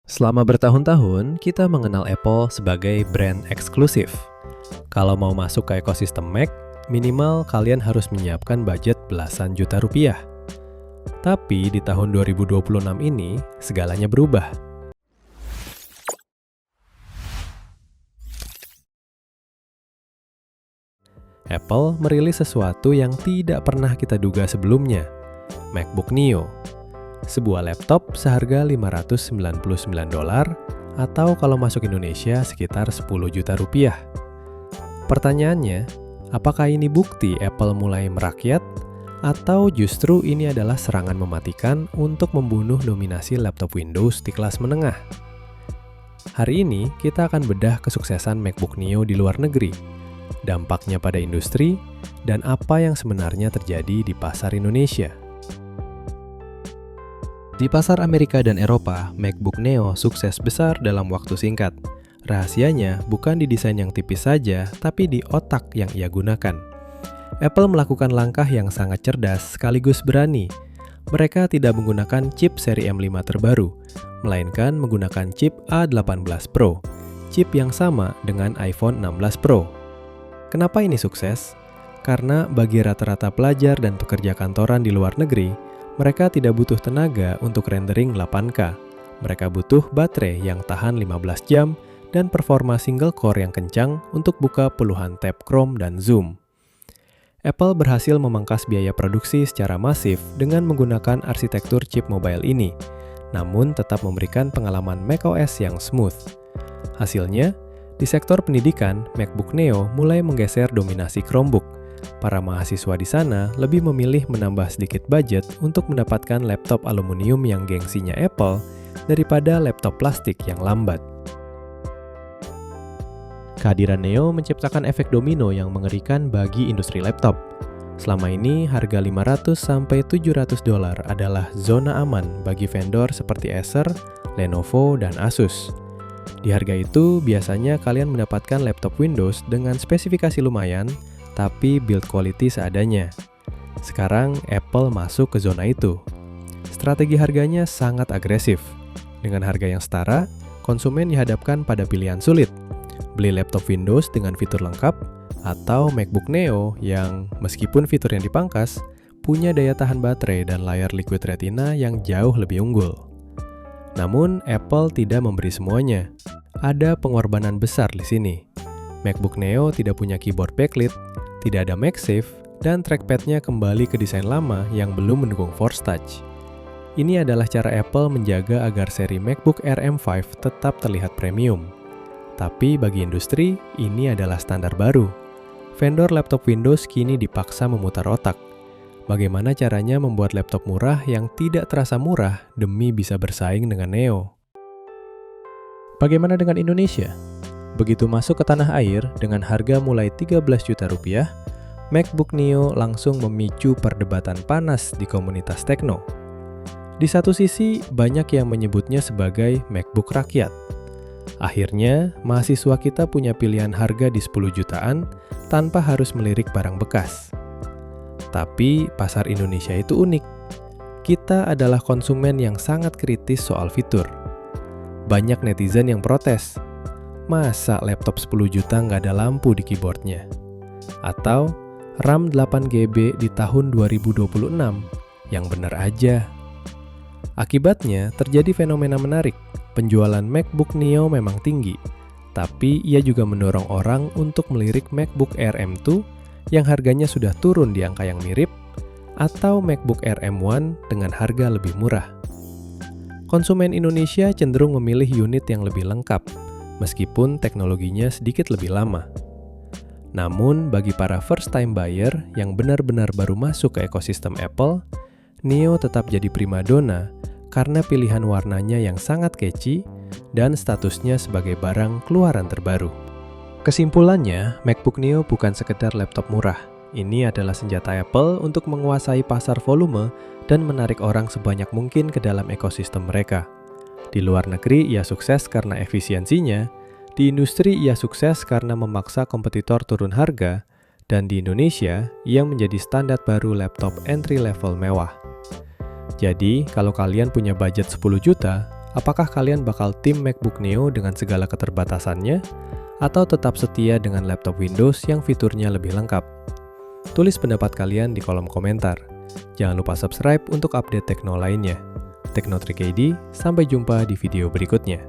Selama bertahun-tahun, kita mengenal Apple sebagai brand eksklusif. Kalau mau masuk ke ekosistem Mac, minimal kalian harus menyiapkan budget belasan juta rupiah. Tapi di tahun 2026 ini, segalanya berubah. Apple merilis sesuatu yang tidak pernah kita duga sebelumnya, MacBook Neo. Sebuah laptop seharga $599 atau kalau masuk Indonesia sekitar 10 juta rupiah. Pertanyaannya, apakah ini bukti Apple mulai merakyat atau justru ini adalah serangan mematikan untuk membunuh dominasi laptop Windows di kelas menengah? Hari ini kita akan bedah kesuksesan MacBook Neo di luar negeri, dampaknya pada industri, dan apa yang sebenarnya terjadi di pasar Indonesia. Di pasar Amerika dan Eropa, MacBook Neo sukses besar dalam waktu singkat. Rahasianya bukan di desain yang tipis saja, tapi di otak yang ia gunakan. Apple melakukan langkah yang sangat cerdas sekaligus berani. Mereka tidak menggunakan chip seri M5 terbaru, melainkan menggunakan chip A18 Pro, chip yang sama dengan iPhone 16 Pro. Kenapa ini sukses? Karena bagi rata-rata pelajar dan pekerja kantoran di luar negeri, mereka tidak butuh tenaga untuk rendering 8K. Mereka butuh baterai yang tahan 15 jam dan performa single core yang kencang untuk buka puluhan tab Chrome dan Zoom. Apple berhasil memangkas biaya produksi secara masif dengan menggunakan arsitektur chip mobile ini, namun tetap memberikan pengalaman macOS yang smooth. Hasilnya, di sektor pendidikan, MacBook Neo mulai menggeser dominasi Chromebook. Para mahasiswa di sana lebih memilih menambah sedikit budget untuk mendapatkan laptop aluminium yang gengsinya Apple daripada laptop plastik yang lambat. Kehadiran Neo menciptakan efek domino yang mengerikan bagi industri laptop. Selama ini, harga $500–700 adalah zona aman bagi vendor seperti Acer, Lenovo, dan Asus. Di harga itu, biasanya kalian mendapatkan laptop Windows dengan spesifikasi lumayan, tapi build quality seadanya. Sekarang Apple masuk ke zona itu. Strategi harganya sangat agresif. Dengan harga yang setara, konsumen dihadapkan pada pilihan sulit. Beli laptop Windows dengan fitur lengkap, atau MacBook Neo yang meskipun fitur yang dipangkas, punya daya tahan baterai dan layar Liquid Retina yang jauh lebih unggul. Namun, Apple tidak memberi semuanya. Ada pengorbanan besar di sini. MacBook Neo tidak punya keyboard backlit, tidak ada MagSafe, dan trackpad-nya kembali ke desain lama yang belum mendukung Force Touch. Ini adalah cara Apple menjaga agar seri MacBook Air M5 tetap terlihat premium. Tapi bagi industri, ini adalah standar baru. Vendor laptop Windows kini dipaksa memutar otak. Bagaimana caranya membuat laptop murah yang tidak terasa murah demi bisa bersaing dengan Neo? Bagaimana dengan Indonesia? Begitu masuk ke tanah air dengan harga mulai 13 juta rupiah, MacBook Neo langsung memicu perdebatan panas di komunitas tekno. Di satu sisi, banyak yang menyebutnya sebagai MacBook rakyat. Akhirnya, mahasiswa kita punya pilihan harga di 10 jutaan tanpa harus melirik barang bekas. Tapi, pasar Indonesia itu unik. Kita adalah konsumen yang sangat kritis soal fitur. Banyak netizen yang protes. Masa laptop 10 juta nggak ada lampu di keyboardnya? Atau RAM 8GB di tahun 2026? Yang benar aja. Akibatnya, terjadi fenomena menarik. Penjualan MacBook Neo memang tinggi, tapi ia juga mendorong orang untuk melirik MacBook Air M2 yang harganya sudah turun di angka yang mirip, atau MacBook Air M1 dengan harga lebih murah. Konsumen Indonesia cenderung memilih unit yang lebih lengkap, meskipun teknologinya sedikit lebih lama. Namun, bagi para first-time buyer yang benar-benar baru masuk ke ekosistem Apple, Neo tetap jadi primadona karena pilihan warnanya yang sangat catchy dan statusnya sebagai barang keluaran terbaru. Kesimpulannya, MacBook Neo bukan sekedar laptop murah. Ini adalah senjata Apple untuk menguasai pasar volume dan menarik orang sebanyak mungkin ke dalam ekosistem mereka. Di luar negeri, ia sukses karena efisiensinya. Di industri, ia sukses karena memaksa kompetitor turun harga. Dan di Indonesia, ia menjadi standar baru laptop entry-level mewah. Jadi, kalau kalian punya budget 10 juta, Apakah kalian bakal tim MacBook Neo dengan segala keterbatasannya, atau tetap setia dengan laptop Windows yang fiturnya lebih lengkap? Tulis pendapat kalian di kolom komentar. Jangan lupa subscribe untuk update tekno lainnya. Tekno Trik ID, sampai jumpa di video berikutnya.